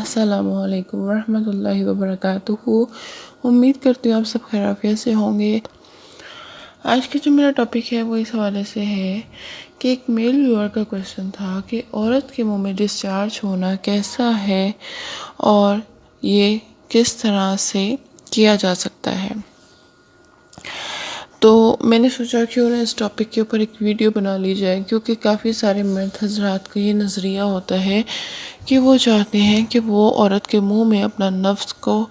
السلام علیکم ورحمۃ اللہ وبرکاتہ۔ امید کرتی ہوں آپ سب خیریت سے ہوں گے۔ آج کا جو میرا ٹاپک ہے وہ اس حوالے سے ہے کہ ایک میل ویور کا کویشچن تھا کہ عورت کے منہ میں ڈسچارج ہونا کیسا ہے اور یہ کس طرح سے کیا جا سکتا ہے۔ تو میں نے سوچا کیوں نہ اس ٹاپک کے اوپر ایک ویڈیو بنا لی جائے، کیونکہ کافی سارے مرد حضرات کا یہ نظریہ ہوتا ہے کہ وہ چاہتے ہیں کہ وہ عورت کے منہ میں اپنا نفس کو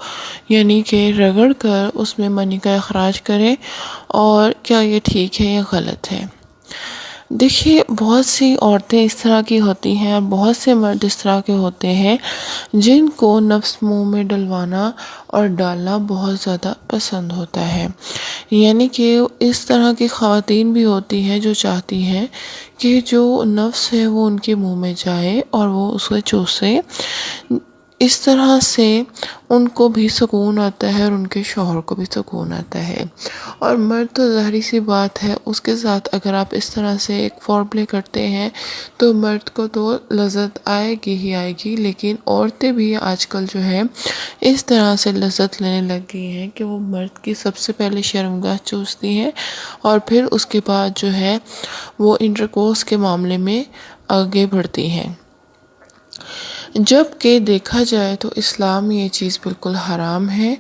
یعنی کہ رگڑ کر اس میں منی کا اخراج کرے، اور کیا یہ ٹھیک ہے یا غلط ہے۔ دیکھیے، بہت سی عورتیں اس طرح کی ہوتی ہیں اور بہت سے مرد اس طرح کے ہوتے ہیں جن کو نفس منہ میں ڈلوانا اور ڈالنا بہت زیادہ پسند ہوتا ہے۔ یعنی کہ اس طرح کی خواتین بھی ہوتی ہیں جو چاہتی ہیں کہ جو نفس ہے وہ ان کے منہ میں جائے اور وہ اسے چوسے۔ اس طرح سے ان کو بھی سکون آتا ہے اور ان کے شوہر کو بھی سکون آتا ہے۔ اور مرد تو ظاہری سی بات ہے، اس کے ساتھ اگر آپ اس طرح سے ایک فور پلے کرتے ہیں تو مرد کو تو لذت آئے گی ہی آئے گی، لیکن عورتیں بھی آج کل جو ہے اس طرح سے لذت لینے لگ گئی ہیں کہ وہ مرد کی سب سے پہلے شرمگاہ چوستی ہیں اور پھر اس کے بعد جو ہے وہ انٹرکورس کے معاملے میں آگے بڑھتی ہیں۔ جبکہ دیکھا جائے تو اسلام میں یہ چیز بالکل حرام ہے،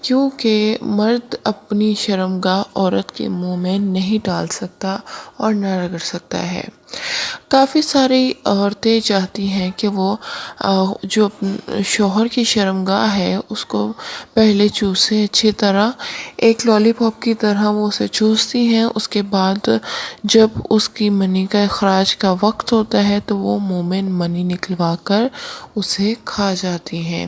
کیونکہ مرد اپنی شرمگاہ عورت کے منہ میں نہیں ڈال سکتا اور نہ رگڑ سکتا ہے۔ کافی ساری عورتیں چاہتی ہیں کہ وہ جو شوہر کی شرمگاہ ہے اس کو پہلے چوسے اچھی طرح، ایک لالی پاپ کی طرح وہ اسے چوستی ہیں، اس کے بعد جب اس کی منی کا اخراج کا وقت ہوتا ہے تو وہ منہ میں منی نکلوا کر اسے کھا جاتی ہیں،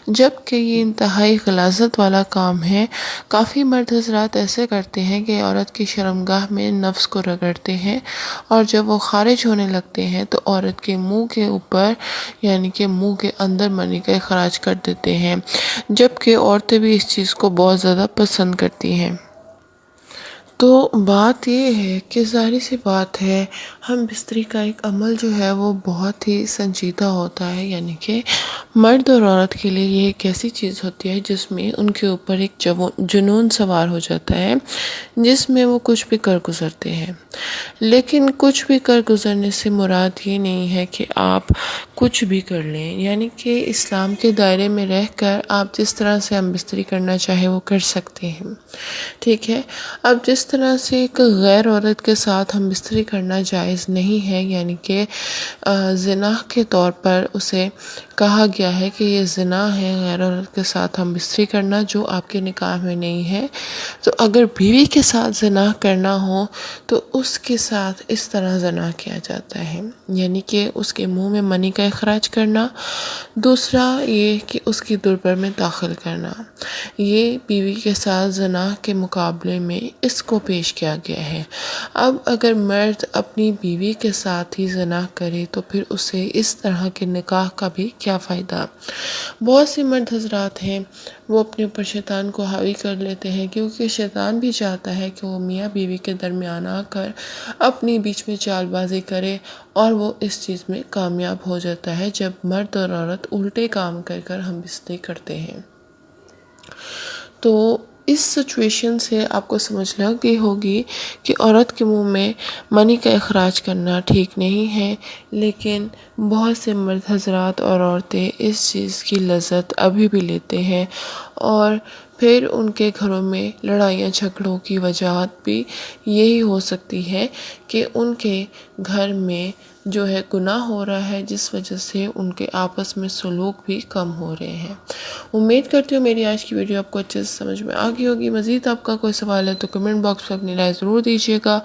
جبکہ یہ انتہائی غلاظت والا کام ہے۔ کافی مرد حضرات ایسے کرتے ہیں کہ عورت کی شرمگاہ میں نفس کو رگڑتے ہیں اور جب وہ خارج ہونے لگتے ہیں تو عورت کے منہ کے اوپر یعنی کہ منہ کے اندر منی کا اخراج کر دیتے ہیں، جبکہ عورتیں بھی اس چیز کو بہت زیادہ پسند کرتی ہیں۔ تو بات یہ ہے کہ ظاہری سی بات ہے، ہم بستری کا ایک عمل جو ہے وہ بہت ہی سنجیدہ ہوتا ہے، یعنی کہ مرد اور عورت کے لیے یہ ایک ایسی چیز ہوتی ہے جس میں ان کے اوپر ایک جنون سوار ہو جاتا ہے، جس میں وہ کچھ بھی کر گزرتے ہیں۔ لیکن کچھ بھی کر گزرنے سے مراد یہ نہیں ہے کہ آپ کچھ بھی کر لیں، یعنی کہ اسلام کے دائرے میں رہ کر آپ جس طرح سے ہم بستری کرنا چاہے وہ کر سکتے ہیں، ٹھیک ہے۔ اب جس طرح سے ایک غیر عورت کے ساتھ ہم بستری کرنا جائز نہیں ہے، یعنی کہ زنا کے طور پر اسے کہا گیا ہے کہ یہ زنا ہے غیر عورت کے ساتھ ہم بستری کرنا جو آپ کے نکاح میں نہیں ہے، تو اگر بیوی کے ساتھ زنا کرنا ہو تو اس کے ساتھ اس طرح زنا کیا جاتا ہے، یعنی کہ اس کے منہ میں منی کا اخراج کرنا، دوسرا یہ کہ اس کی دبر میں داخل کرنا۔ یہ بیوی کے ساتھ زنا کے مقابلے میں اس کو پیش کیا گیا ہے۔ اب اگر مرد اپنی بیوی کے ساتھ ہی زنا کرے تو پھر اسے اس طرح کے نکاح کا بھی کیا فائدہ۔ بہت سے مرد حضرات ہیں وہ اپنے اوپر شیطان کو حاوی کر لیتے ہیں، کیونکہ شیطان بھی چاہتا ہے کہ وہ میاں بیوی کے درمیان آ کر اپنی بیچ میں چال بازی کرے، اور وہ اس چیز میں کامیاب ہو جاتا ہے جب مرد اور عورت الٹے کام کر کر ہم بستری کرتے ہیں۔ تو اس سچویشن سے آپ کو سمجھ لگ گئی ہوگی کہ عورت کے منہ میں منی کا اخراج کرنا ٹھیک نہیں ہے، لیکن بہت سے مرد حضرات اور عورتیں اس چیز کی لذت ابھی بھی لیتے ہیں، اور پھر ان کے گھروں میں لڑائیاں جھگڑوں کی وجوہات بھی یہی ہو سکتی ہے کہ ان کے گھر میں جو ہے گناہ ہو رہا ہے، جس وجہ سے ان کے آپس میں سلوک بھی کم ہو رہے ہیں۔ امید کرتی ہوں میری آج کی ویڈیو آپ کو اچھے سے سمجھ میں آ گئی ہوگی۔ مزید آپ کا کوئی سوال ہے تو کمنٹ باکس میں اپنی رائے ضرور دیجیے گا۔